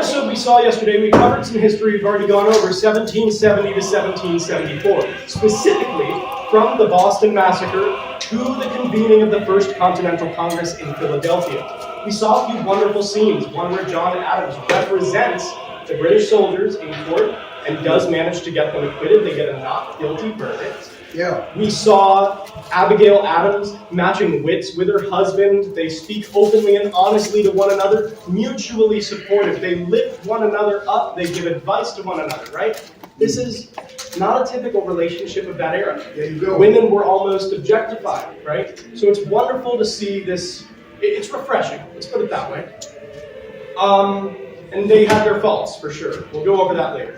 episode we saw yesterday, we covered some history. We've already gone over 1770 to 1774, specifically from the Boston Massacre to the convening of the First Continental Congress in Philadelphia. We saw a few wonderful scenes, one where John Adams represents the British soldiers in court and does manage to get them acquitted. They get a not guilty verdict. Yeah. We saw Abigail Adams matching wits with her husband. They speak openly and honestly to one another, mutually supportive. They lift one another up. They give advice to one another, right? This is not a typical relationship of that era. There you go. Women were almost objectified, right? So it's wonderful to see this. It's refreshing. Let's put it that way. And they had their faults, for sure. We'll go over that later.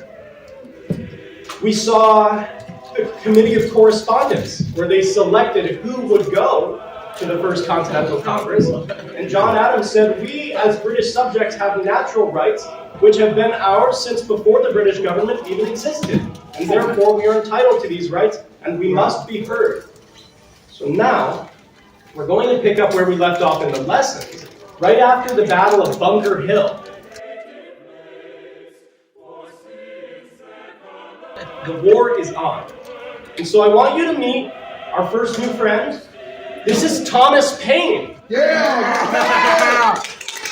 We saw the Committee of Correspondence, where they selected who would go to the First Continental Congress. And John Adams said, "We, as British subjects, have natural rights, which have been ours since before the British government even existed. And therefore, we are entitled to these rights, and we must be heard." So now, we're going to pick up where we left off in the lessons, right after the Battle of Bunker Hill. The war is on. And so I want you to meet our first new friend. This is Thomas Paine. Yeah!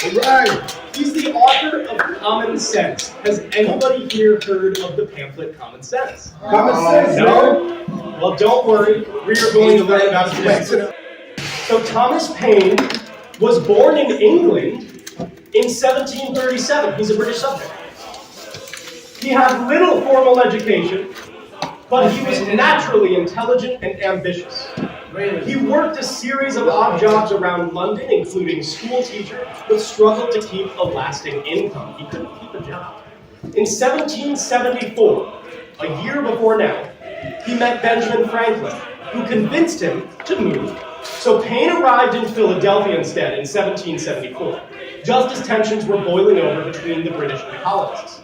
All right. He's the author of Common Sense. Has anybody here heard of the pamphlet Common Sense? Common sense, No? Well, don't worry. We are going to learn about it today. So Thomas Paine was born in England in 1737. He's a British subject. He had little formal education, but he was naturally intelligent and ambitious. He worked a series of odd jobs around London, including school teacher, but struggled to keep a lasting income. He couldn't keep a job. In 1774, a year before now, he met Benjamin Franklin, who convinced him to move. So Paine arrived in Philadelphia instead in 1774, just as tensions were boiling over between the British and the colonists.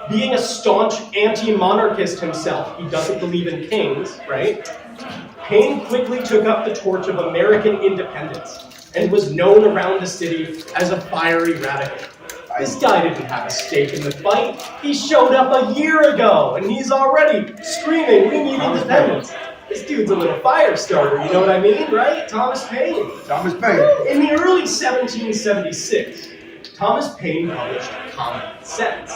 Being a staunch anti-monarchist himself, he doesn't believe in kings, right? Paine quickly took up the torch of American independence and was known around the city as a fiery radical. This guy didn't have a stake in the fight. He showed up a year ago and he's already screaming, "We need independence." This dude's a little fire starter, you know what I mean, right? Thomas Paine. Thomas Paine. In the early 1776, Thomas Paine published Common Sense.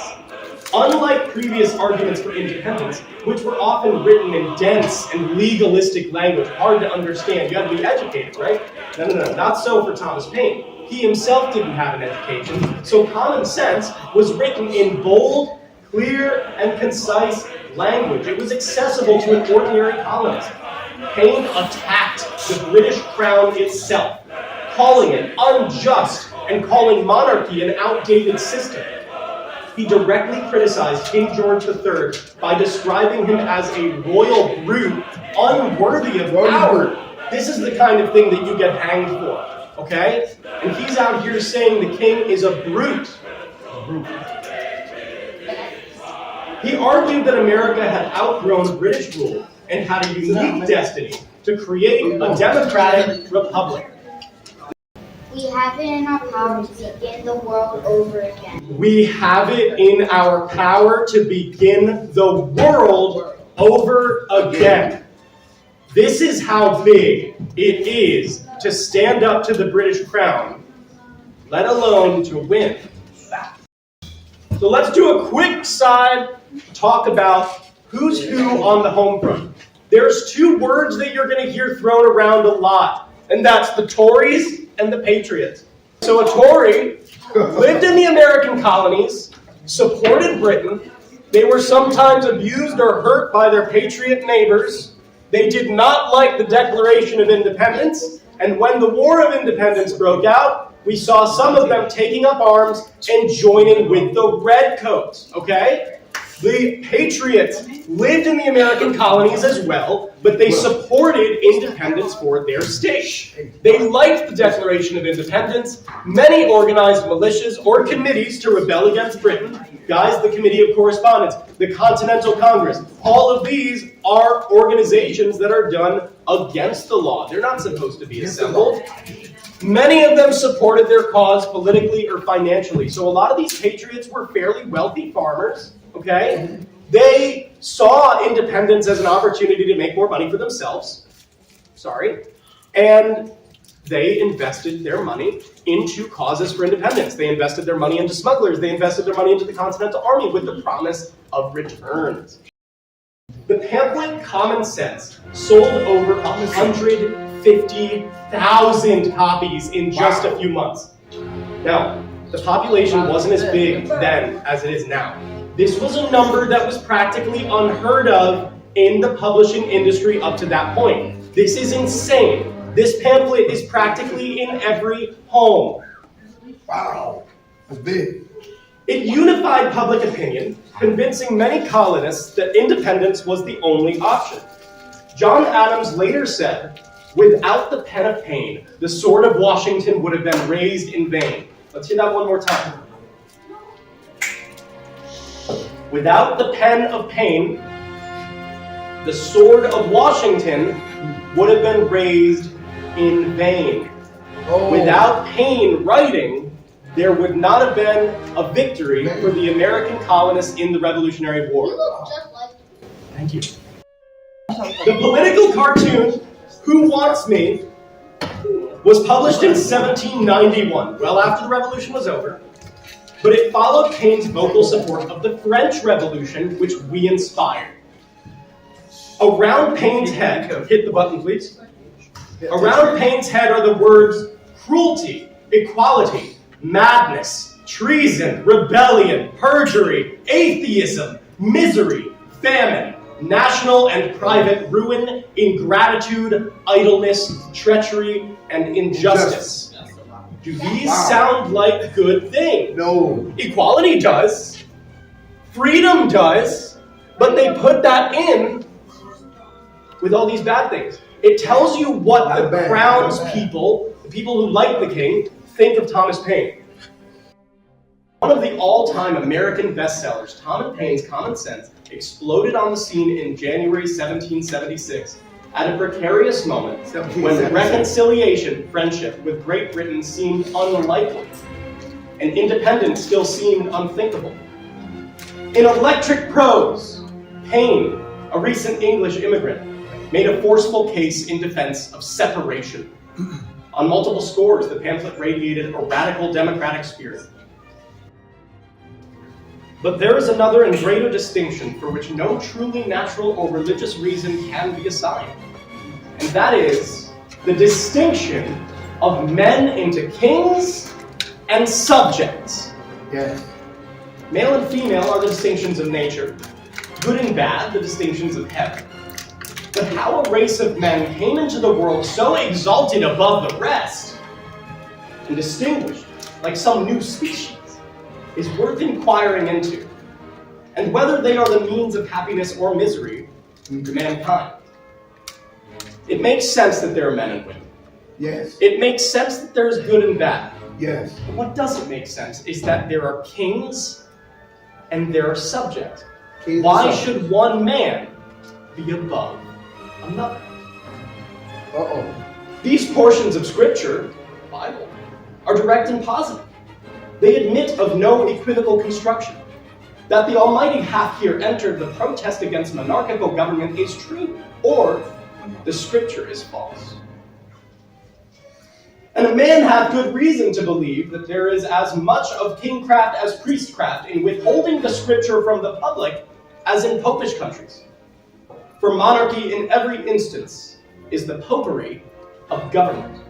Unlike previous arguments for independence, which were often written in dense and legalistic language, hard to understand, you had to be educated, right? No, not so for Thomas Paine. He himself didn't have an education, so Common Sense was written in bold, clear, and concise language. It was accessible to an ordinary colonist. Paine attacked the British crown itself, calling it unjust and calling monarchy an outdated system. He directly criticized King George III by describing him as a royal brute, unworthy of power. This is the kind of thing that you get hanged for, okay? And he's out here saying the king is a brute. He argued that America had outgrown British rule and had a unique destiny to create a democratic republic. We have it in our power to begin the world over again. We have it in our power to begin the world over again. This is how big it is to stand up to the British crown, let alone to win. So let's do a quick side talk about who's who on the home front. There's two words that you're going to hear thrown around a lot, and that's the Tories and the Patriots. So a Tory lived in the American colonies, supported Britain. They were sometimes abused or hurt by their patriot neighbors. They did not like the Declaration of Independence, and when the War of Independence broke out, we saw some of them taking up arms and joining with the Redcoats, okay? The Patriots lived in the American colonies as well, but they supported independence for their state. They liked the Declaration of Independence. Many organized militias or committees to rebel against Britain. Guys, the Committee of Correspondence, the Continental Congress, all of these are organizations that are done against the law. They're not supposed to be assembled. Many of them supported their cause politically or financially. So a lot of these patriots were fairly wealthy farmers, okay? They saw independence as an opportunity to make more money for themselves. And they invested their money into causes for independence. They invested their money into smugglers. They invested their money into the Continental Army with the promise of returns. The pamphlet Common Sense sold over 150,000 copies in just a few months. Now, the population wasn't as big then as it is now. This was a number that was practically unheard of in the publishing industry up to that point. This is insane. This pamphlet is practically in every home. Wow. That's big. It unified public opinion, convincing many colonists that independence was the only option. John Adams later said, "Without the pen of Paine, the sword of Washington would have been raised in vain." Let's hear that one more time. Without the pen of Paine, the sword of Washington would have been raised in vain. Oh. Without Paine writing, there would not have been a victory for the American colonists in the Revolutionary You War. look just like Thank you. The political cartoon, Who Wants Me, was published in 1791, well after the Revolution was over, but it followed Paine's vocal support of the French Revolution, which we inspired. Around Paine's head, hit the button please. Around Paine's head are the words cruelty, equality, madness, treason, rebellion, perjury, atheism, misery, famine, national and private ruin, ingratitude, idleness, treachery, and injustice. Do these sound like good things? No. Equality does. Freedom does. But they put that in with all these bad things. It tells you what the Crown's people, the people who like the king, think of Thomas Paine. One of the all-time American bestsellers, Thomas Paine's Common Sense, exploded on the scene in January 1776 at a precarious moment when reconciliation, friendship with Great Britain seemed unlikely, and independence still seemed unthinkable. In electric prose, Paine, a recent English immigrant, made a forceful case in defense of separation. On multiple scores, the pamphlet radiated a radical democratic spirit. But there is another and greater distinction for which no truly natural or religious reason can be assigned. And that is the distinction of men into kings and subjects. Yes. Male and female are the distinctions of nature. Good and bad, the distinctions of heaven. But how a race of men came into the world so exalted above the rest and distinguished like some new species is worth inquiring into, and whether they are the means of happiness or misery to mankind. It makes sense that there are men and women. Yes. It makes sense that there is good and bad. Yes. But what doesn't make sense is that there are kings and there are subjects. Kings Why and should one man be above another? Uh-oh. These portions of Scripture, the Bible, are direct and positive. They admit of no equivocal construction. That the Almighty hath here entered the protest against monarchical government is true, or the Scripture is false. And a man hath good reason to believe that there is as much of kingcraft as priestcraft in withholding the Scripture from the public as in popish countries. For monarchy in every instance is the popery of government.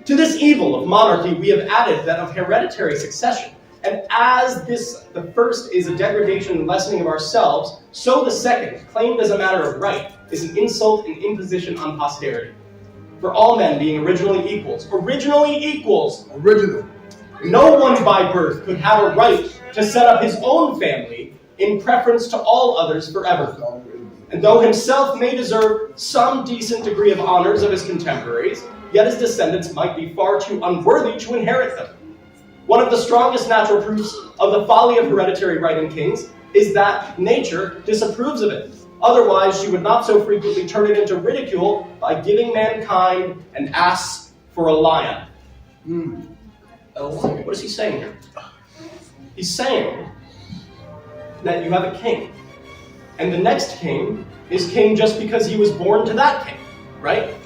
To this evil of monarchy we have added that of hereditary succession, and as the first is a degradation and lessening of ourselves, so the second, claimed as a matter of right, is an insult and imposition on posterity. For all men being originally equals, Original. no one by birth could have a right to set up his own family in preference to all others forever. And though himself may deserve some decent degree of honors of his contemporaries, yet his descendants might be far too unworthy to inherit them. One of the strongest natural proofs of the folly of hereditary right in kings is that nature disapproves of it. Otherwise, she would not so frequently turn it into ridicule by giving mankind an ass for a lion. Oh, What is he saying here? He's saying that you have a king. And the next king is king just because he was born to that king, right?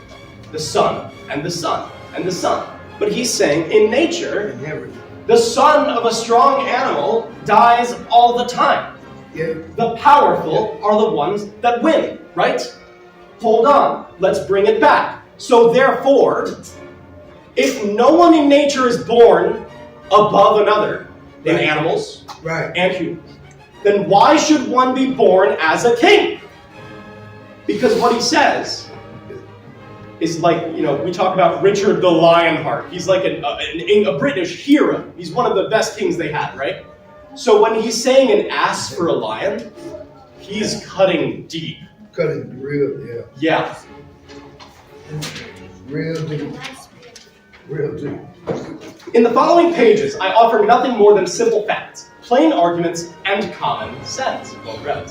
The son, and the son, and the son. But he's saying in nature, the son of a strong animal dies all the time. Yeah. The powerful are the ones that win, right? Hold on, let's bring it back. So therefore, if no one in nature is born above another in Right. animals Right. and humans, then why should one be born as a king? Because what he says is like, we talk about Richard the Lionheart. He's like a British hero. He's one of the best kings they had, right? So when he's saying an ass for a lion, he's cutting deep. Cutting real, yeah. Yeah. Real deep. Real deep. In the following pages, I offer nothing more than simple facts, plain arguments, and common sense. Well read.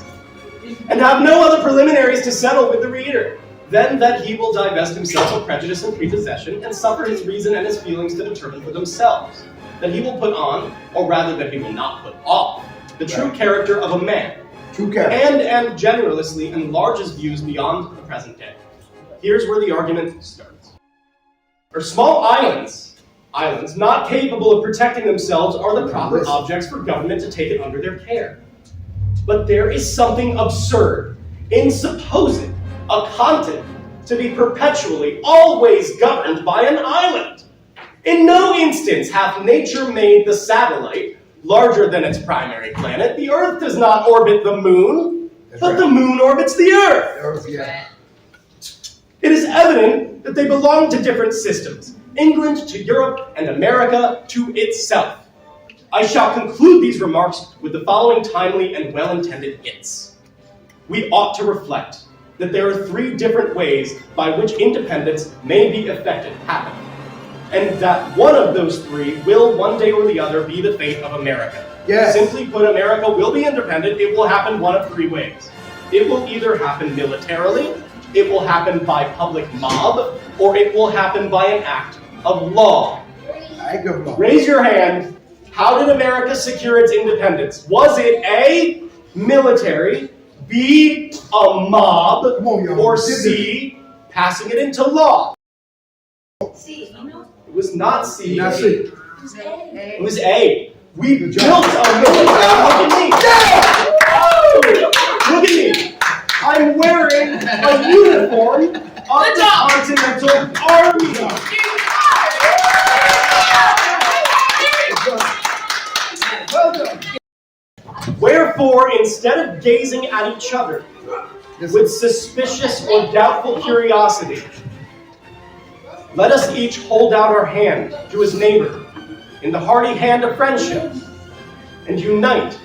And have no other preliminaries to settle with the reader. Then that he will divest himself of prejudice and prepossession, and suffer his reason and his feelings to determine for themselves. That he will put on, or rather that he will not put off, the true Right. character of a man, True character. and generously enlarges views beyond the present day. Here's where the argument starts. Or small islands not capable of protecting themselves are the proper objects for government to take it under their care. But there is something absurd in supposing a continent to be perpetually, always governed by an island. In no instance hath nature made the satellite larger than its primary planet. The Earth does not orbit the moon, but the moon orbits the Earth. Earth, yeah. It is evident that they belong to different systems, England to Europe and America to itself. I shall conclude these remarks with the following timely and well-intended hints. We ought to reflect that there are three different ways by which independence may be effected, happen, and that one of those three will one day or the other be the fate of America. Yes. Simply put, America will be independent. It will happen one of three ways. It will either happen militarily, it will happen by public mob, or it will happen by an act of law. I give them. Raise your hand. How did America secure its independence? Was it A, military, B, a mob, Come on, y'all. or We did C, passing it into law? See, It was not C. Now see. It was A. We Good built job. a military. Look at me. Look at me. I'm wearing a uniform of the Continental Army. Well done. Wherefore, instead of gazing at each other with suspicious or doubtful curiosity, let us each hold out our hand to his neighbor in the hearty hand of friendship, and unite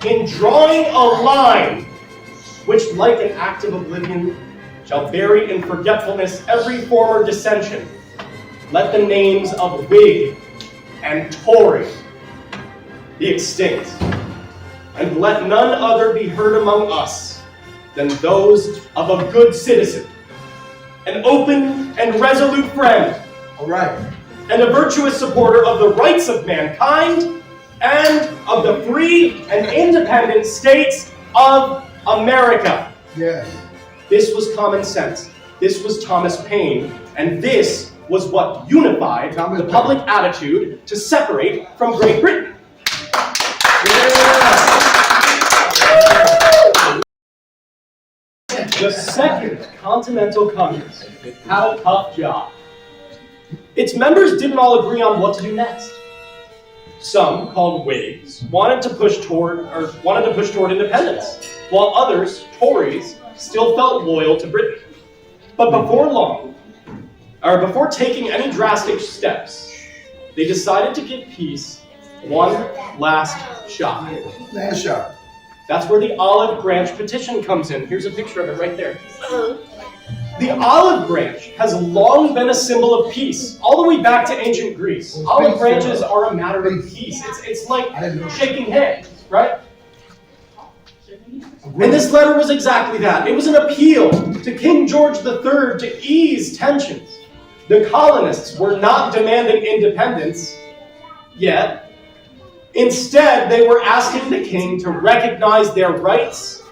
in drawing a line which, like an act of oblivion, shall bury in forgetfulness every former dissension. Let the names of Whig and Tory be extinct, and let none other be heard among us than those of a good citizen, an open and resolute friend, All right. and a virtuous supporter of the rights of mankind and of the free and independent states of America. Yes. This was common sense. This was Thomas Paine, and this was what unified Thomas the Paine. public attitude to separate from Great Britain. The Second Continental Congress had a tough job. Its members didn't all agree on what to do next. Some, called Whigs, wanted to push toward independence, while others, Tories, still felt loyal to Britain. But before taking any drastic steps, they decided to give peace one last shot. Last shot. That's where the olive branch petition comes in. Here's a picture of it right there. The olive branch has long been a symbol of peace, all the way back to ancient Greece. Olive branches are a matter of peace. It's like shaking hands, right? And this letter was exactly that. It was an appeal to King George III to ease tensions. The colonists were not demanding independence yet. Instead, they were asking the king to recognize their rights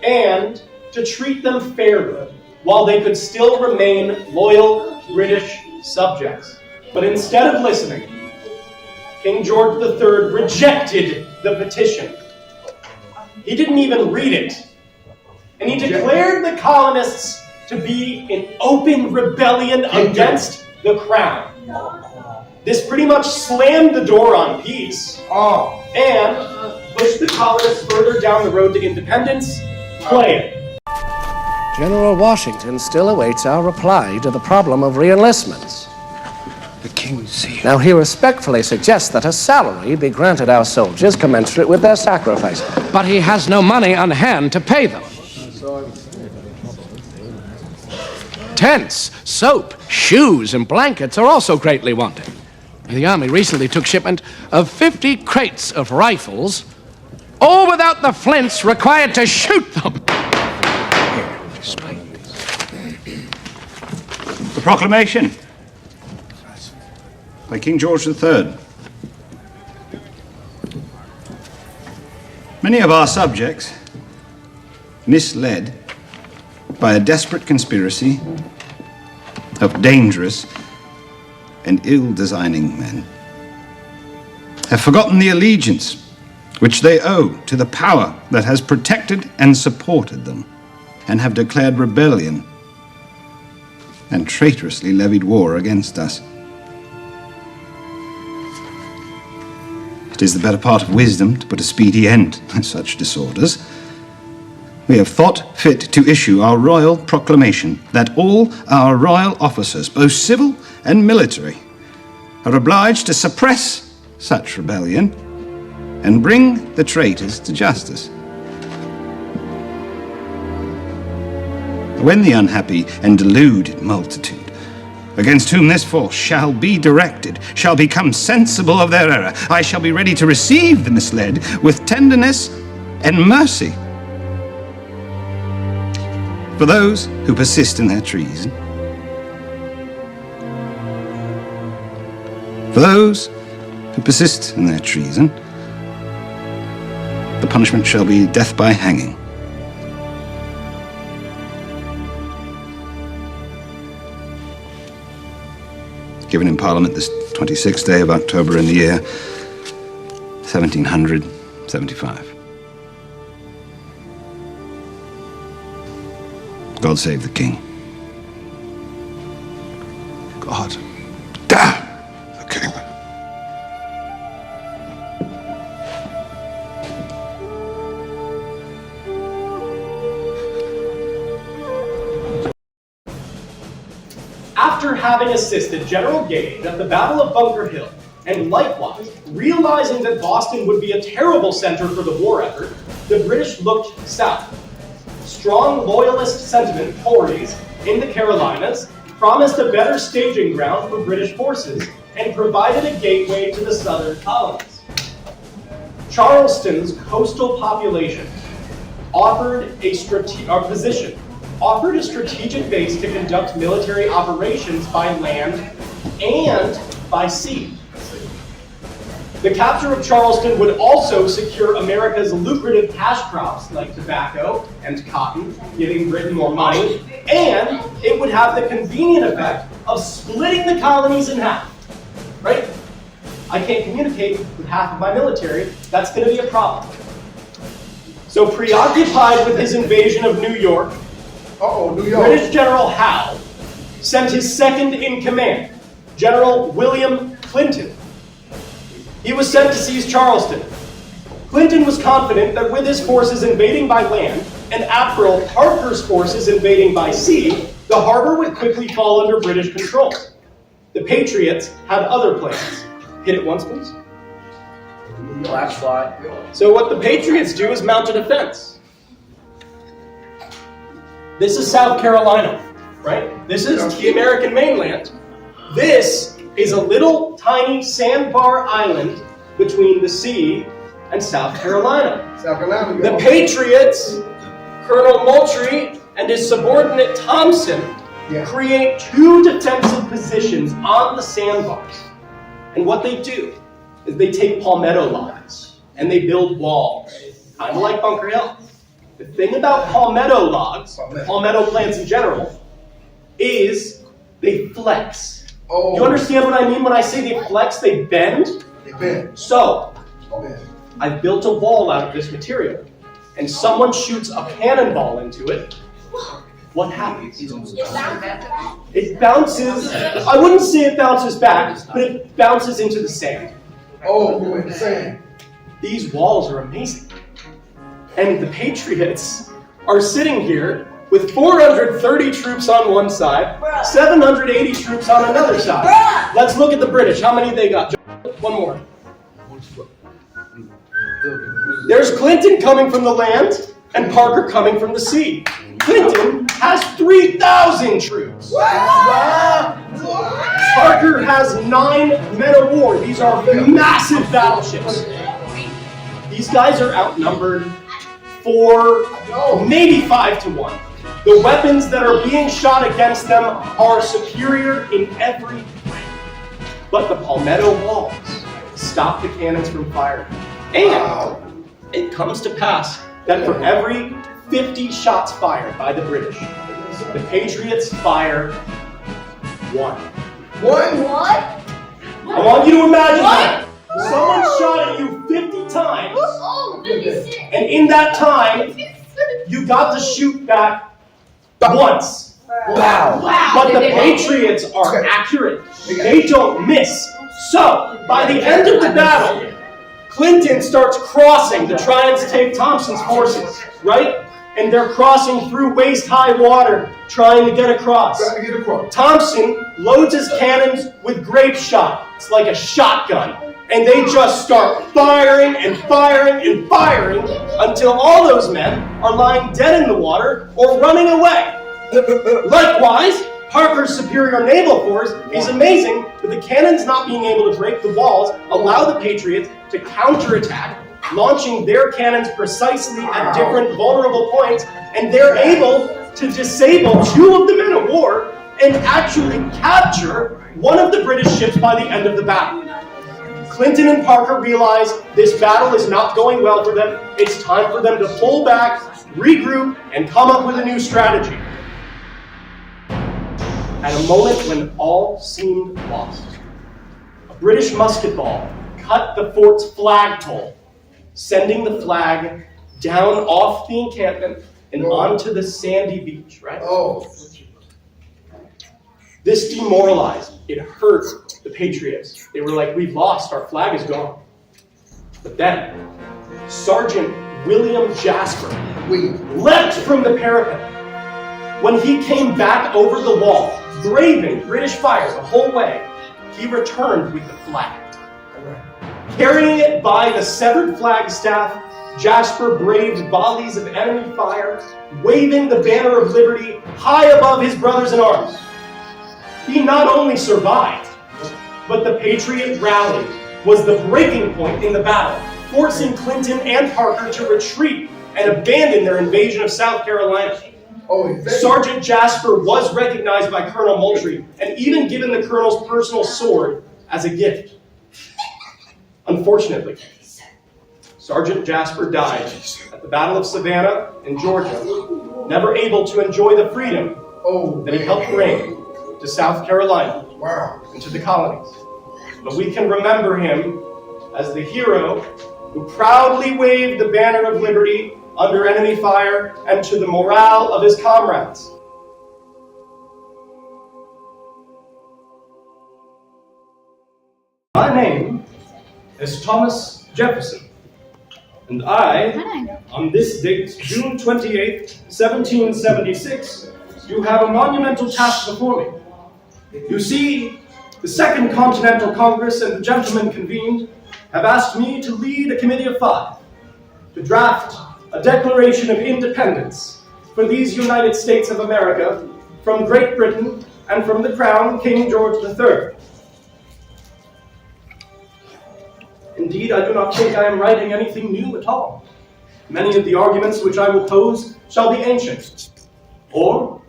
and to treat them fairly, while they could still remain loyal British subjects. But instead of listening, King George III rejected the petition. He didn't even read it. And he declared the colonists to be in open rebellion against the crown. This pretty much slammed the door on peace and pushed the colonists further down the road to independence. Play it. General Washington still awaits our reply to the problem of re-enlistments. The king's seal. Now, he respectfully suggests that a salary be granted our soldiers commensurate with their sacrifice. But he has no money on hand to pay them. Tents, soap, shoes, and blankets are also greatly wanted. The Army recently took shipment of 50 crates of rifles, all without the flints required to shoot them. The proclamation by King George III. Many of our subjects, misled by a desperate conspiracy of dangerous and ill-designing men, have forgotten the allegiance which they owe to the power that has protected and supported them, and have declared rebellion and traitorously levied war against us. It is the better part of wisdom to put a speedy end to such disorders. We have thought fit to issue our royal proclamation that all our royal officers, both civil and military, are obliged to suppress such rebellion and bring the traitors to justice. When the unhappy and deluded multitude against whom this force shall be directed shall become sensible of their error, I shall be ready to receive the misled with tenderness and mercy. For those who persist in their treason, the punishment shall be death by hanging. Given in Parliament this 26th day of October in the year 1775. God save the King. God damn the king. After having assisted General Gage at the Battle of Bunker Hill, and likewise realizing that Boston would be a terrible center for the war effort, the British looked south. Strong loyalist sentiment Tories in the Carolinas promised a better staging ground for British forces and provided a gateway to the southern colonies. Charleston's coastal population offered a strategic base to conduct military operations by land and by sea. The capture of Charleston would also secure America's lucrative cash crops like tobacco and cotton, giving Britain more money, and it would have the convenient effect of splitting the colonies in half, right? I can't communicate with half of my military, that's going to be a problem. So preoccupied with his invasion of New York, New York. British General Howe sent his second in command, General William Clinton. He was sent to seize Charleston. Clinton was confident that with his forces invading by land and Admiral Parker's forces invading by sea, the harbor would quickly fall under British control. The Patriots had other plans. Hit it once, please. Flash fly. So what the Patriots do is mount a defense. This is South Carolina, right? This is the American mainland. This is a little tiny sandbar island between the sea and South Carolina. The Patriots, Colonel Moultrie and his subordinate Thompson, create 2 defensive positions on the sandbars. And what they do is they take palmetto logs and they build walls, kind of like Bunker Hill. The thing about palmetto logs, palmetto plants in general, is they flex. You understand what I mean when I say they flex? They bend? They bend. So, Okay. I've built a wall out of this material, and someone shoots a cannonball into it. What happens? It bounces. I wouldn't say it bounces back, but it bounces into the sand. Oh, you were saying. These walls are amazing. And the Patriots are sitting here with 430 troops on one side, 780 troops on another side. Let's look at the British. How many they got? One more. There's Clinton coming from the land and Parker coming from the sea. Clinton has 3,000 troops. Parker has 9 men of war. These are massive battleships. These guys are outnumbered 4, maybe 5 to 1. The weapons that are being shot against them are superior in every way. But the palmetto walls stop the cannons from firing. And it comes to pass that for every 50 shots fired by the British, the Patriots fire 1. What? I want you to imagine that. Someone shot at you 50 times, and in that time, you got to shoot back once. Wow. But the Patriots are accurate. They don't miss. So, by the end of the battle, Clinton starts crossing to try and take Thompson's forces, right? And they're crossing through waist-high water, trying to get across. Trying to get across. Thompson loads his cannons with grape shot. It's like a shotgun. And they just start firing and firing and firing until all those men are lying dead in the water or running away. Likewise, Parker's superior naval force is amazing, but the cannons not being able to break the walls allow the Patriots to counterattack, launching their cannons precisely at different vulnerable points, and they're able to disable 2 of the men of war and actually capture one of the British ships by the end of the battle. Clinton and Parker realize this battle is not going well for them. It's time for them to pull back, regroup, and come up with a new strategy. At a moment when all seemed lost, a British musket ball cut the fort's flagpole, sending the flag down off the encampment and onto the sandy beach, right? This demoralized, it hurt the Patriots. They were like, we've lost, our flag is gone. But then, Sergeant William Jasper leapt from the parapet. When he came back over the wall, braving British fire the whole way, he returned with the flag. Carrying it by the severed flagstaff, Jasper braved volleys of enemy fire, waving the banner of liberty high above his brothers in arms. He not only survived, but the Patriot rally was the breaking point in the battle, forcing Clinton and Parker to retreat and abandon their invasion of South Carolina. Sergeant Jasper was recognized by Colonel Moultrie and even given the colonel's personal sword as a gift. Unfortunately, Sergeant Jasper died at the Battle of Savannah in Georgia, never able to enjoy the freedom that he helped bring to South Carolina and to the colonies. But we can remember him as the hero who proudly waved the banner of liberty under enemy fire and to the morale of his comrades. My name is Thomas Jefferson, and I, on this date, June 28th, 1776, you have a monumental task before me. You see, the Second Continental Congress and the gentlemen convened have asked me to lead a committee of 5 to draft a Declaration of Independence for these United States of America from Great Britain and from the Crown, King George III. Indeed, I do not think I am writing anything new at all. Many of the arguments which I will pose shall be ancient, or,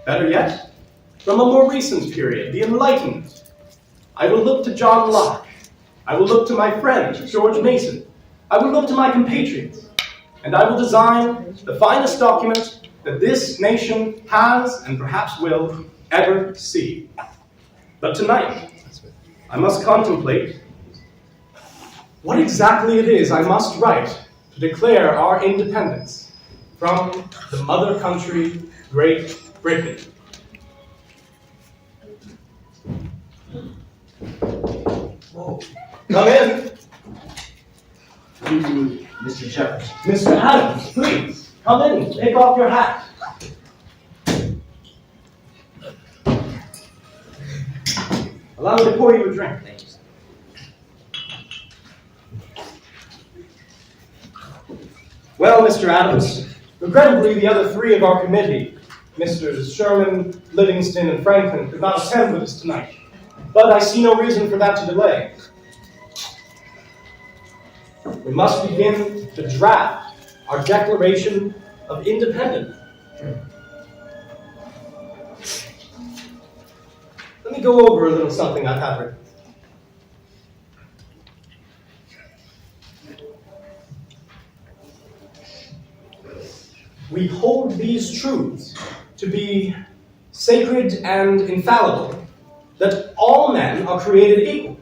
better yet, From a more recent period, the Enlightenment, I will look to John Locke. I will look to my friend, George Mason. I will look to my compatriots. And I will design the finest document that this nation has and perhaps will ever see. But tonight, I must contemplate what exactly it is I must write to declare our independence from the mother country, Great Britain. Whoa. Come in. Mr. Jefferson. Mr. Adams, please, come in. Take off your hat. Allow me to pour you a drink. Thank you. Well, Mr. Adams, regrettably the other three of our committee, Messrs. Sherman, Livingston, and Franklin, could not attend with us tonight. But I see no reason for that to delay. We must begin to draft our Declaration of Independence. Let me go over a little something I've had written. We hold these truths to be sacred and infallible, that all men are created equal,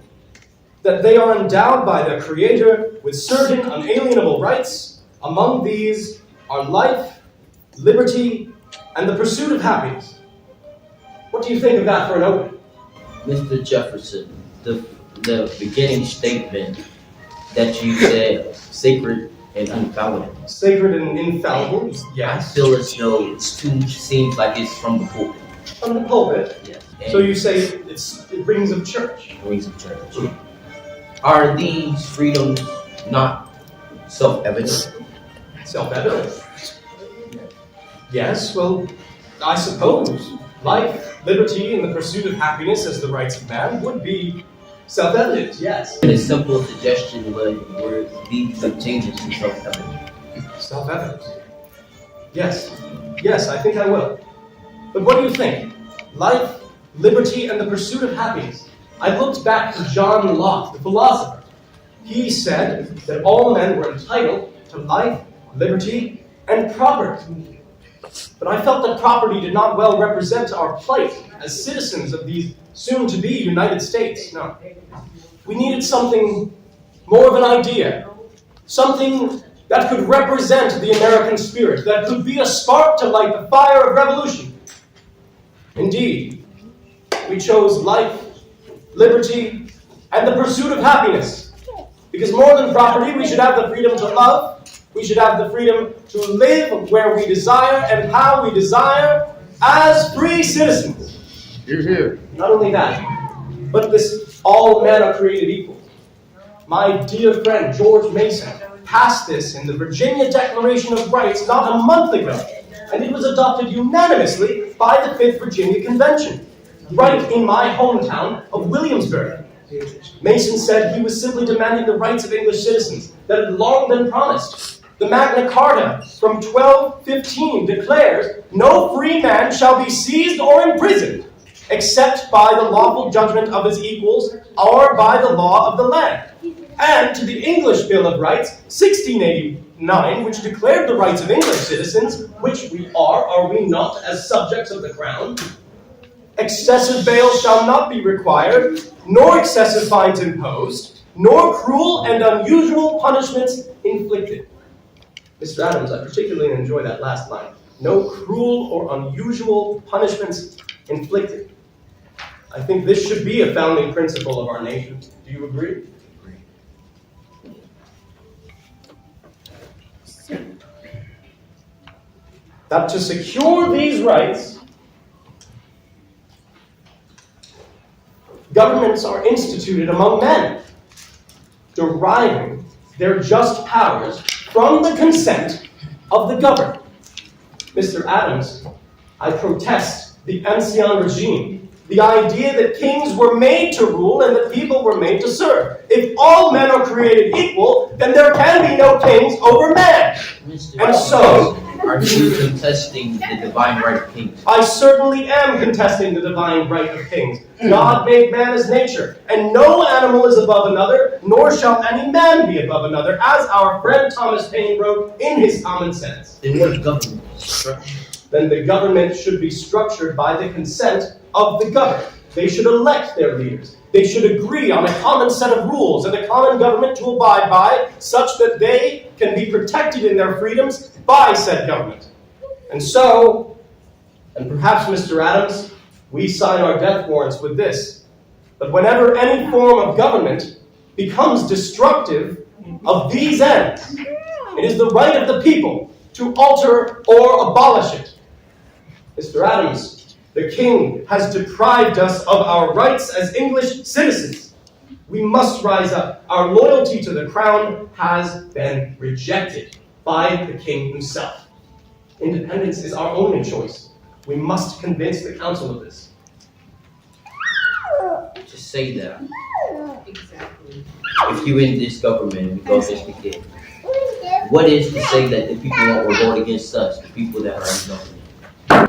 that they are endowed by their Creator with certain unalienable rights. Among these are life, liberty, and the pursuit of happiness. What do you think of that for an opening? Mr. Jefferson, the beginning statement that you said, sacred and infallible. Sacred and infallible, I yes. feel as though it's too seems like it's from the pulpit. From the pulpit. Yes. So you say it brings of church. Rings of church. Are these freedoms not self-evident? Self-evident. Yes, well, I suppose life, liberty, and the pursuit of happiness as the rights of man would be self-evident, yes. And a simple suggestion were these changes to self-evident. Self-evident. Yes. Yes, I think I will. But what do you think? Life, liberty, and the pursuit of happiness. I looked back to John Locke, the philosopher. He said that all men were entitled to life, liberty, and property. But I felt that property did not well represent our plight as citizens of these soon-to-be United States. No. We needed something more of an idea. Something that could represent the American spirit, that could be a spark to light the fire of revolution. Indeed, we chose life, liberty, and the pursuit of happiness. Because more than property, we should have the freedom to love. We should have the freedom to live where we desire and how we desire as free citizens. Here's here. Not only that, but this all men are created equal. My dear friend George Mason passed this in the Virginia Declaration of Rights not a month ago, and it was adopted unanimously by the 5th Virginia Convention, right in my hometown of Williamsburg. Mason said he was simply demanding the rights of English citizens that had long been promised. The Magna Carta from 1215 declares, "No free man shall be seized or imprisoned, except by the lawful judgment of his equals or by the law of the land." And to the English Bill of Rights, 1689, which declared the rights of English citizens, which we are we not, as subjects of the crown? Excessive bail shall not be required, nor excessive fines imposed, nor cruel and unusual punishments inflicted. Mr. Adams, I particularly enjoy that last line. No cruel or unusual punishments inflicted. I think this should be a founding principle of our nation. Do you agree? That to secure these rights, governments are instituted among men, deriving their just powers from the consent of the governed. Mr. Adams, I protest the ancien regime, the idea that kings were made to rule and that people were made to serve. If all men are created equal, then there can be no kings over man. And so, Are you contesting the divine right of kings? I certainly am contesting the divine right of kings. God made man as nature, and no animal is above another, nor shall any man be above another, as our friend Thomas Paine wrote in his Common Sense. Then what government is structured? Then the government should be structured by the consent of the governed. They should elect their leaders. They should agree on a common set of rules and a common government to abide by, such that they can be protected in their freedoms by said government. And so, and perhaps, Mr. Adams, we sign our death warrants with this, but whenever any form of government becomes destructive of these ends, it is the right of the people to alter or abolish it. Mr. Adams, the king has deprived us of our rights as English citizens. We must rise up. Our loyalty to the crown has been rejected by the king himself. Independence is our only choice. We must convince the council of this. Just say that. If you in this government and we go against the king, what is to say that the people won't revolt against us, the people that are in government?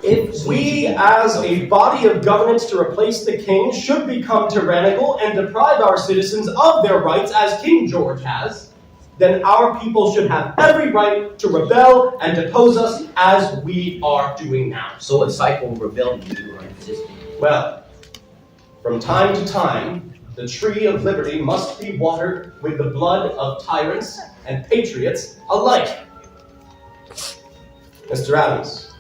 If we, as a body of governance to replace the king, should become tyrannical and deprive our citizens of their rights as King George has, then our people should have every right to rebel and depose us as we are doing now. So a cycle of rebellion you are existing. Well, from time to time, the tree of liberty must be watered with the blood of tyrants and patriots alike. Mr. Adams,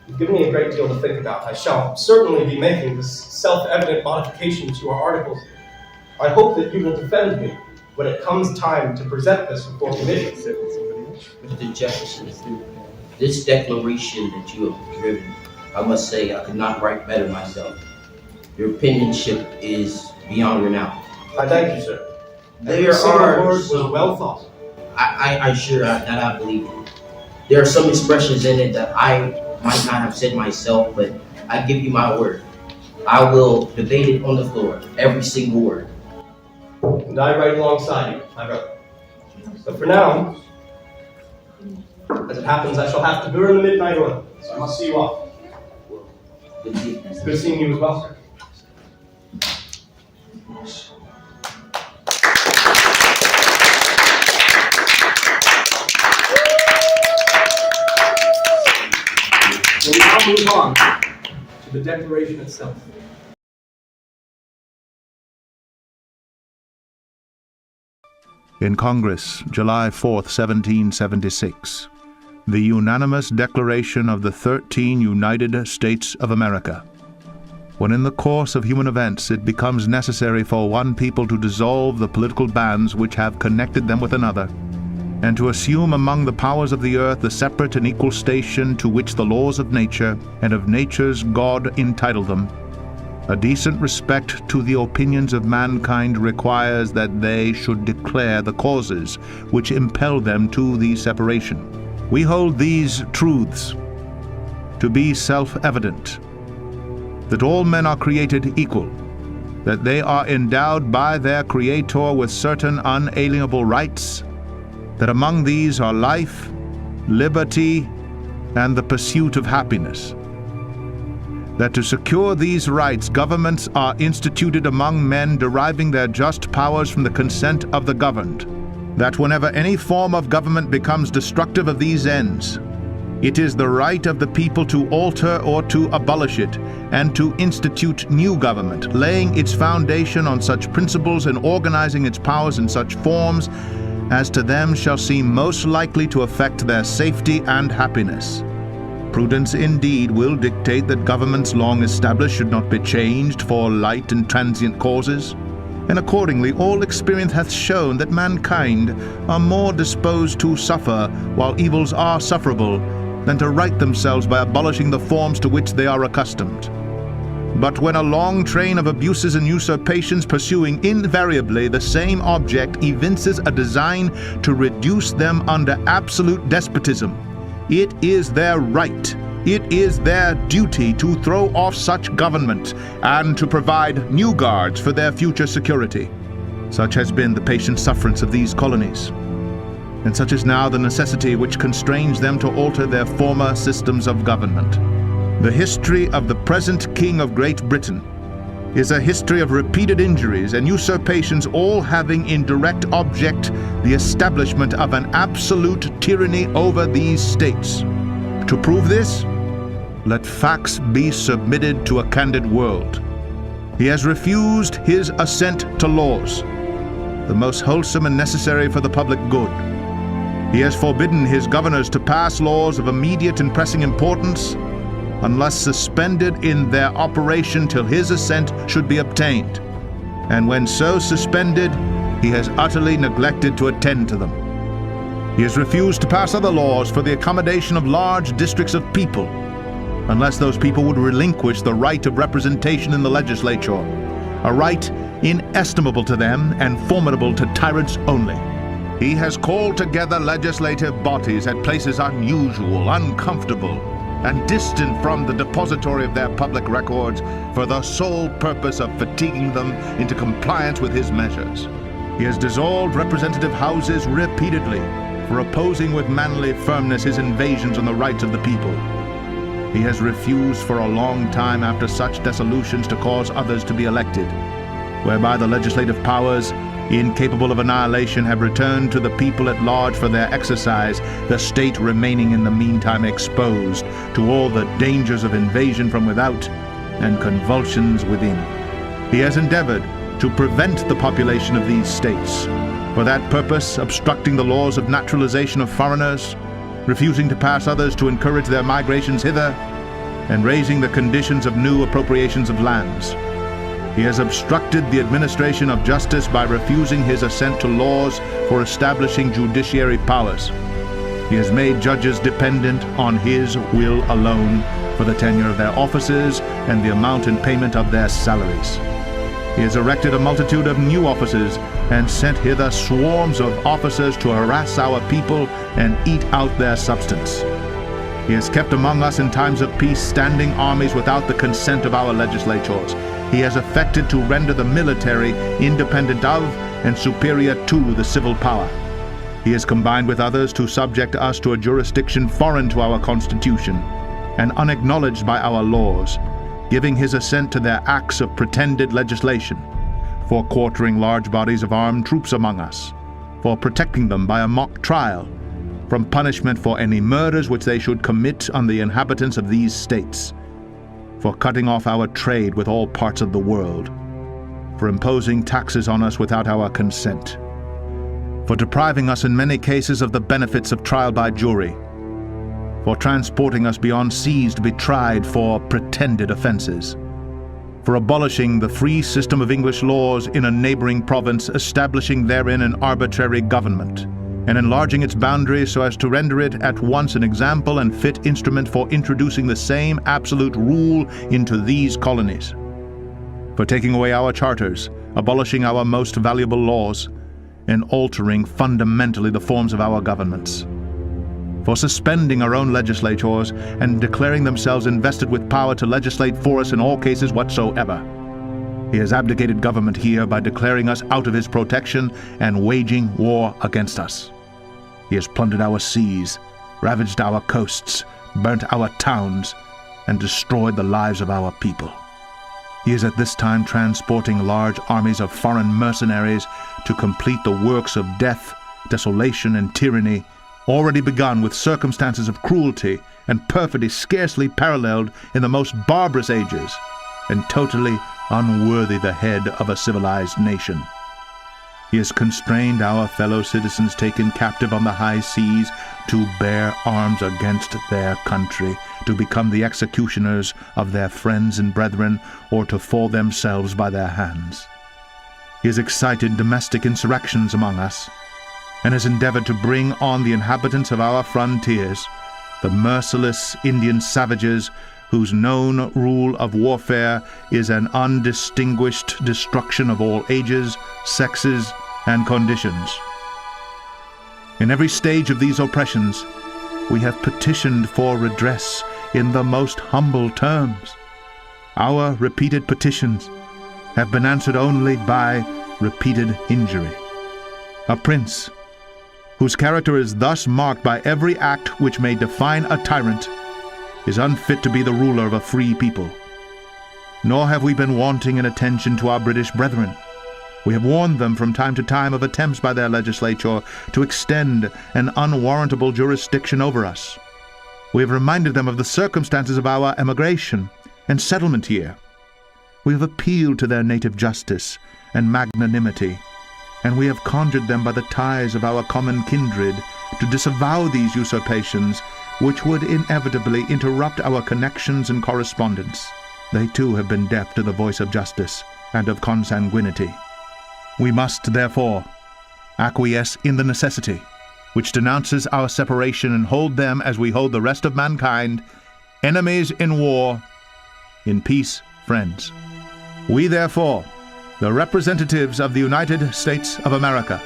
you've given me a great deal to think about. I shall certainly be making this self-evident modification to our articles. I hope that you will defend me when it comes time to present this before committee. Mr. Jefferson, this declaration that you have driven, I must say I could not write better myself. Your penmanship is beyond renown. I thank you, sir. There Every single are word was some- well thought. I believe it. There are some expressions in it that I might not have said myself, but I give you my word. I will debate it on the floor, every single word. And I write alongside you, my brother. But for now, as it happens, I shall have to burn the midnight oil, so I must see you off. Good deal. Good seeing you as well, sir. We'll now move on to the declaration itself. In Congress, July 4th, 1776, the unanimous declaration of the 13 United States of America. When in the course of human events it becomes necessary for one people to dissolve the political bands which have connected them with another, and to assume among the powers of the earth the separate and equal station to which the laws of nature and of nature's God entitle them, a decent respect to the opinions of mankind requires that they should declare the causes which impel them to the separation. We hold these truths to be self-evident, that all men are created equal, that they are endowed by their Creator with certain unalienable rights, that among these are life, liberty, and the pursuit of happiness. That to secure these rights, governments are instituted among men deriving their just powers from the consent of the governed. That whenever any form of government becomes destructive of these ends, it is the right of the people to alter or to abolish it, and to institute new government, laying its foundation on such principles and organizing its powers in such forms as to them shall seem most likely to affect their safety and happiness. Prudence indeed will dictate that governments long established should not be changed for light and transient causes, and accordingly all experience hath shown that mankind are more disposed to suffer while evils are sufferable than to right themselves by abolishing the forms to which they are accustomed. But when a long train of abuses and usurpations pursuing invariably the same object evinces a design to reduce them under absolute despotism, it is their right, it is their duty to throw off such government and to provide new guards for their future security. Such has been the patient sufferance of these colonies. and such is now the necessity which constrains them to alter their former systems of government. The history of the present King of Great Britain is a history of repeated injuries and usurpations, all having in direct object the establishment of an absolute tyranny over these states. To prove this, let facts be submitted to a candid world. He has refused his assent to laws, the most wholesome and necessary for the public good. He has forbidden his governors to pass laws of immediate and pressing importance unless suspended in their operation till his assent should be obtained. And when so suspended, he has utterly neglected to attend to them. He has refused to pass other laws for the accommodation of large districts of people, unless those people would relinquish the right of representation in the legislature, a right inestimable to them and formidable to tyrants only. He has called together legislative bodies at places unusual, uncomfortable, and distant from the depository of their public records for the sole purpose of fatiguing them into compliance with his measures. He has dissolved representative houses repeatedly for opposing with manly firmness his invasions on the rights of the people. He has refused for a long time after such dissolutions to cause others to be elected, whereby the legislative powers, incapable of annihilation, have returned to the people at large for their exercise, the state remaining in the meantime exposed to all the dangers of invasion from without and convulsions within. He has endeavored to prevent the population of these states, for that purpose obstructing the laws of naturalization of foreigners, refusing to pass others to encourage their migrations hither, and raising the conditions of new appropriations of lands. He has obstructed the administration of justice by refusing his assent to laws for establishing judiciary powers. He has made judges dependent on his will alone for the tenure of their offices and the amount and payment of their salaries. He has erected a multitude of new offices and sent hither swarms of officers to harass our people and eat out their substance. He has kept among us in times of peace standing armies without the consent of our legislatures. He has affected to render the military independent of and superior to the civil power. He has combined with others to subject us to a jurisdiction foreign to our Constitution and unacknowledged by our laws, giving his assent to their acts of pretended legislation, for quartering large bodies of armed troops among us, for protecting them by a mock trial, from punishment for any murders which they should commit on the inhabitants of these states, for cutting off our trade with all parts of the world, for imposing taxes on us without our consent, for depriving us in many cases of the benefits of trial by jury, for transporting us beyond seas to be tried for pretended offenses, for abolishing the free system of English laws in a neighboring province, establishing therein an arbitrary government, and enlarging its boundaries so as to render it at once an example and fit instrument for introducing the same absolute rule into these colonies, for taking away our charters, abolishing our most valuable laws, and altering fundamentally the forms of our governments, for suspending our own legislatures and declaring themselves invested with power to legislate for us in all cases whatsoever. He has abdicated government here by declaring us out of his protection and waging war against us. He has plundered our seas, ravaged our coasts, burnt our towns, and destroyed the lives of our people. He is at this time transporting large armies of foreign mercenaries to complete the works of death, desolation, and tyranny, already begun with circumstances of cruelty and perfidy scarcely paralleled in the most barbarous ages, and totally unworthy the head of a civilized nation. He has constrained our fellow citizens taken captive on the high seas to bear arms against their country, to become the executioners of their friends and brethren, or to fall themselves by their hands. He has excited domestic insurrections among us, and has endeavored to bring on the inhabitants of our frontiers, the merciless Indian savages whose known rule of warfare is an undistinguished destruction of all ages, sexes, and conditions. In every stage of these oppressions, we have petitioned for redress in the most humble terms. Our repeated petitions have been answered only by repeated injury. A prince, whose character is thus marked by every act which may define a tyrant, is unfit to be the ruler of a free people. Nor have we been wanting in attention to our British brethren. We have warned them from time to time of attempts by their legislature to extend an unwarrantable jurisdiction over us. We have reminded them of the circumstances of our emigration and settlement here. We have appealed to their native justice and magnanimity, and we have conjured them by the ties of our common kindred to disavow these usurpations, which would inevitably interrupt our connections and correspondence. They too have been deaf to the voice of justice and of consanguinity. We must, therefore, acquiesce in the necessity which denounces our separation and hold them, as we hold the rest of mankind, enemies in war, in peace friends. We, therefore, the representatives of the United States of America,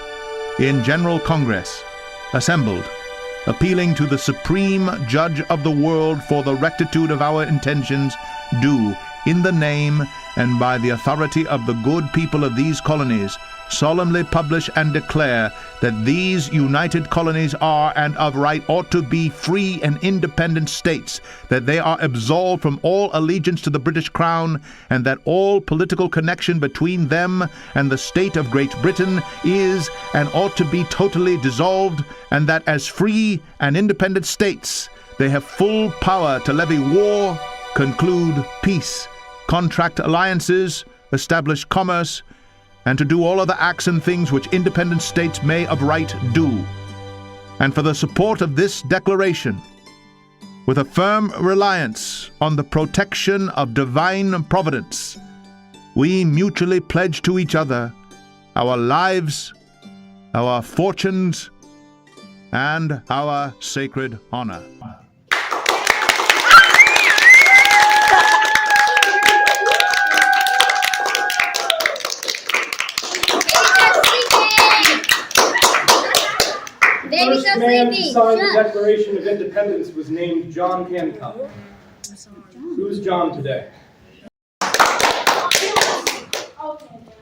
in General Congress, assembled, appealing to the Supreme Judge of the world for the rectitude of our intentions, do, in the name and by the authority of the good people of these colonies, solemnly publish and declare that these united colonies are and of right ought to be free and independent states, that they are absolved from all allegiance to the British Crown, and that all political connection between them and the state of Great Britain is and ought to be totally dissolved, and that as free and independent states they have full power to levy war, conclude peace, contract alliances, establish commerce, and to do all other acts and things which independent states may of right do. And for the support of this declaration, with a firm reliance on the protection of divine providence, we mutually pledge to each other our lives, our fortunes, and our sacred honor. First man to sign the Declaration of Independence was named John Hancock. Who's John today?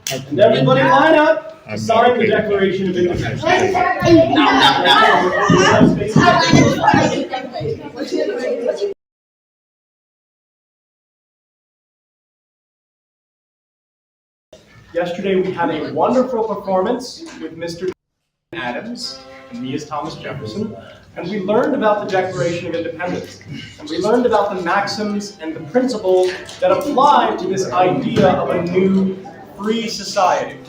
And everybody line up to sign the Declaration of Independence. Yesterday we had a wonderful performance with Mr. Adams and me as Thomas Jefferson, and we learned about the Declaration of Independence, and we learned about the maxims and the principles that apply to this idea of a new, free society.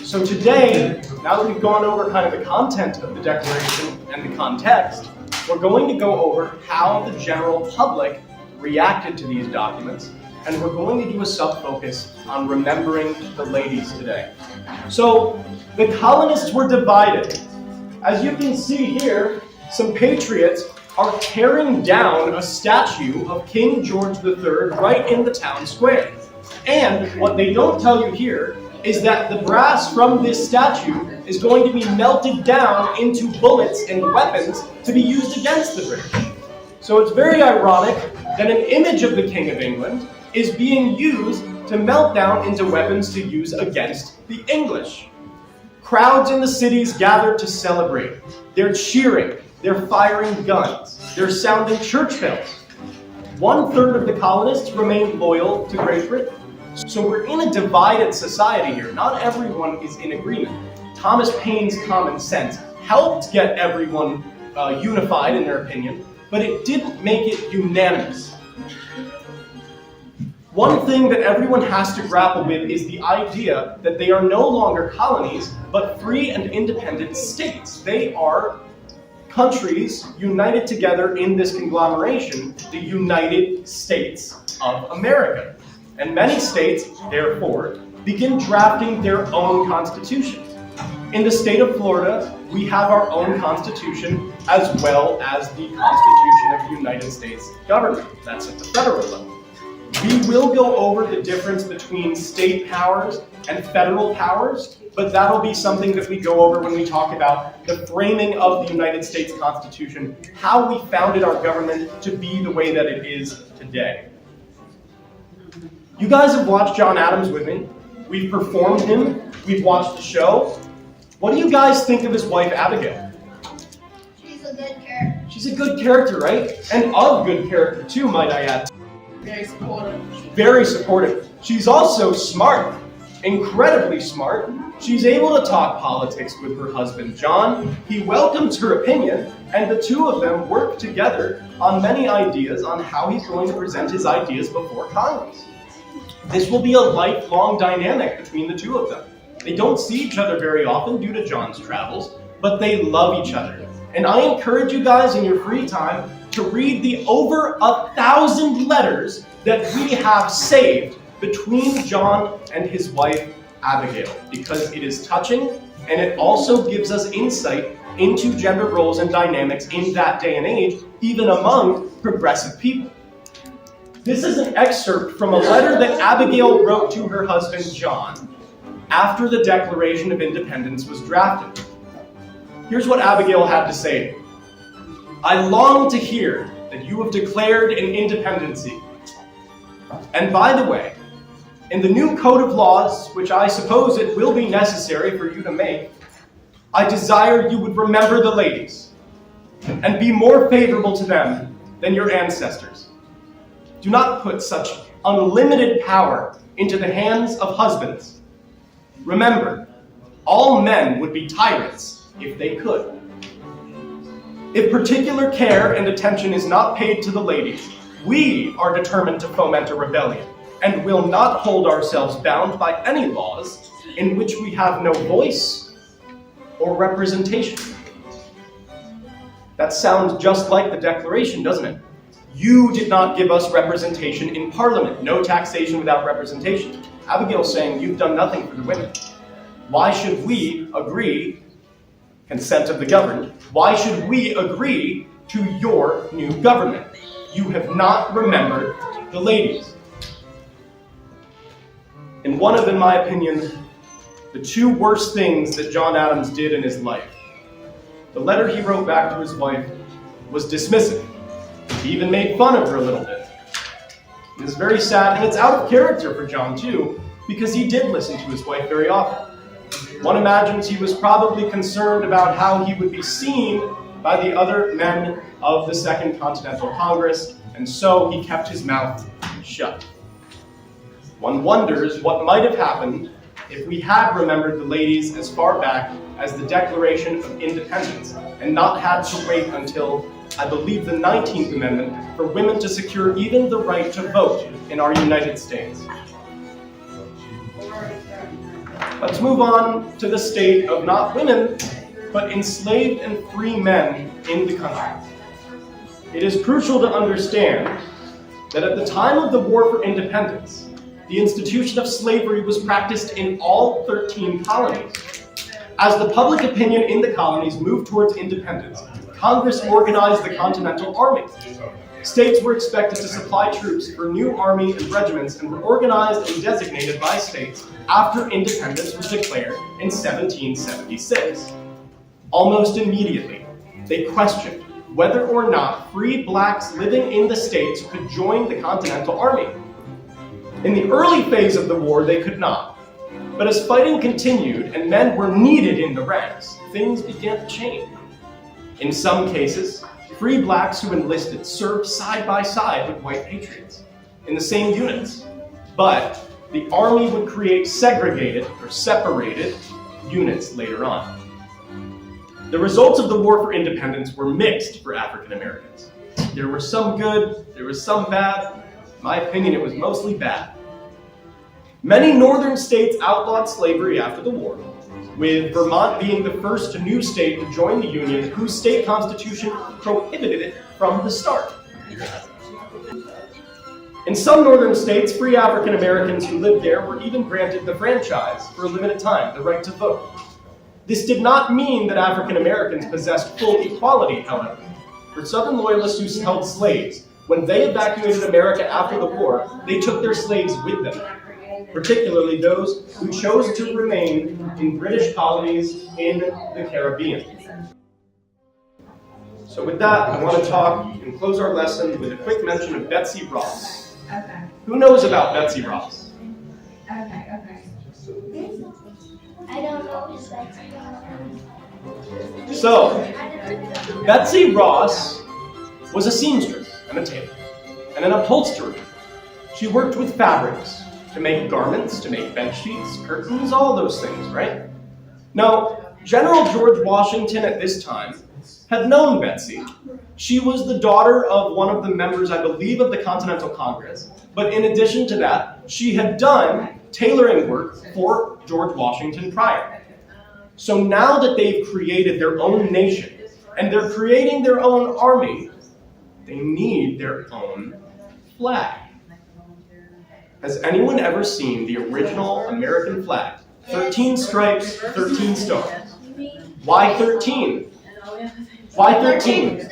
So today, now that we've gone over kind of the content of the Declaration and the context, we're going to go over how the general public reacted to these documents, and we're going to do a sub-focus on remembering the ladies today. So, the colonists were divided. As you can see here, some patriots are tearing down a statue of King George III right in the town square. And what they don't tell you here is that the brass from this statue is going to be melted down into bullets and weapons to be used against the British. So it's very ironic that an image of the King of England is being used to melt down into weapons to use against the English. Crowds in the cities gathered to celebrate. They're cheering, they're firing guns, they're sounding church bells. 1/3 of the colonists remained loyal to Great Britain. So we're in a divided society here. Not everyone is in agreement. Thomas Paine's common sense helped get everyone unified in their opinion, but it didn't make it unanimous. One thing that everyone has to grapple with is the idea that they are no longer colonies, but free and independent states. They are countries united together in this conglomeration, the United States of America. And many states, therefore, begin drafting their own constitutions. In the state of Florida, we have our own constitution as well as the Constitution of the United States government. That's at the federal level. We will go over the difference between state powers and federal powers, but that'll be something that we go over when we talk about the framing of the United States Constitution, how we founded our government to be the way that it is today. You guys have watched John Adams with me. We've performed him. We've watched the show. What do you guys think of his wife, Abigail? She's a good character. She's a good character, right? And of good character too, might I add. Very supportive. Very supportive. She's also smart, incredibly smart. She's able to talk politics with her husband, John. He welcomes her opinion, and the two of them work together on many ideas on how he's going to present his ideas before Congress. This will be a lifelong dynamic between the two of them. They don't see each other very often due to John's travels, but they love each other. And I encourage you guys in your free time to read the over 1,000 letters that we have saved between John and his wife, Abigail, because it is touching and it also gives us insight into gender roles and dynamics in that day and age, even among progressive people. This is an excerpt from a letter that Abigail wrote to her husband, John, after the Declaration of Independence was drafted. Here's what Abigail had to say. I long to hear that you have declared an independency. And by the way, in the new code of laws, which I suppose it will be necessary for you to make, I desire you would remember the ladies and be more favorable to them than your ancestors. Do not put such unlimited power into the hands of husbands. Remember, all men would be tyrants if they could. If particular care and attention is not paid to the ladies, we are determined to foment a rebellion and will not hold ourselves bound by any laws in which we have no voice or representation. That sounds just like the Declaration, doesn't it? You did not give us representation in Parliament. No taxation without representation. Abigail's saying you've done nothing for the women. Why should we agree, consent of the governed, why should we agree to your new government? You have not remembered the ladies. And one of, in my opinion, the two worst things that John Adams did in his life. The letter he wrote back to his wife was dismissive. He even made fun of her a little bit. It is very sad, and it's out of character for John too, because he did listen to his wife very often. One imagines he was probably concerned about how he would be seen by the other men of the Second Continental Congress, and so he kept his mouth shut. One wonders what might have happened if we had remembered the ladies as far back as the Declaration of Independence and not had to wait until, I believe, the 19th Amendment for women to secure even the right to vote in our United States. Let's move on to the state of not women, but enslaved and free men in the country. It is crucial to understand that at the time of the War for Independence, the institution of slavery was practiced in all 13 colonies. As the public opinion in the colonies moved towards independence, Congress organized the Continental Army. States were expected to supply troops for new army and regiments and were organized and designated by states after independence was declared in 1776. Almost immediately, they questioned whether or not free blacks living in the states could join the Continental Army. In the early phase of the war, they could not. But as fighting continued and men were needed in the ranks, things began to change. In some cases, free blacks who enlisted served side by side with white patriots in the same units. But the army would create segregated or separated units later on. The results of the War for Independence were mixed for African Americans. There were some good, there was some bad. In my opinion, it was mostly bad. Many northern states outlawed slavery after the war, with Vermont being the first new state to join the Union, whose state constitution prohibited it from the start. In some northern states, free African Americans who lived there were even granted the franchise for a limited time, the right to vote. This did not mean that African Americans possessed full equality, however. For Southern loyalists who held slaves, when they evacuated America after the war, they took their slaves with them, particularly those who chose to remain in British colonies in the Caribbean. So with that, I want to talk and close our lesson with a quick mention of Betsy Ross. Okay. Who knows about Betsy Ross? Okay. I don't know. So, Betsy Ross was a seamstress and a tailor and an upholsterer. She worked with fabrics to make garments, to make bed sheets, curtains, all those things, right? Now, General George Washington at this time had known Betsy. She was the daughter of one of the members, I believe, of the Continental Congress. But in addition to that, she had done tailoring work for George Washington prior. So now that they've created their own nation and they're creating their own army, they need their own flag. Has anyone ever seen the original American flag? 13 stripes, 13 stars. Why 13? Why 13?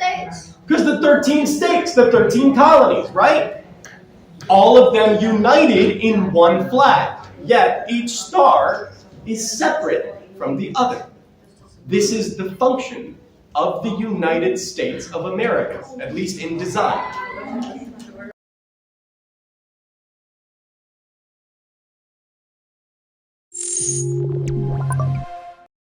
Because the 13 states, the 13 colonies, right? All of them united in one flag, yet each star is separate from the other. This is the function of the United States of America, at least in design.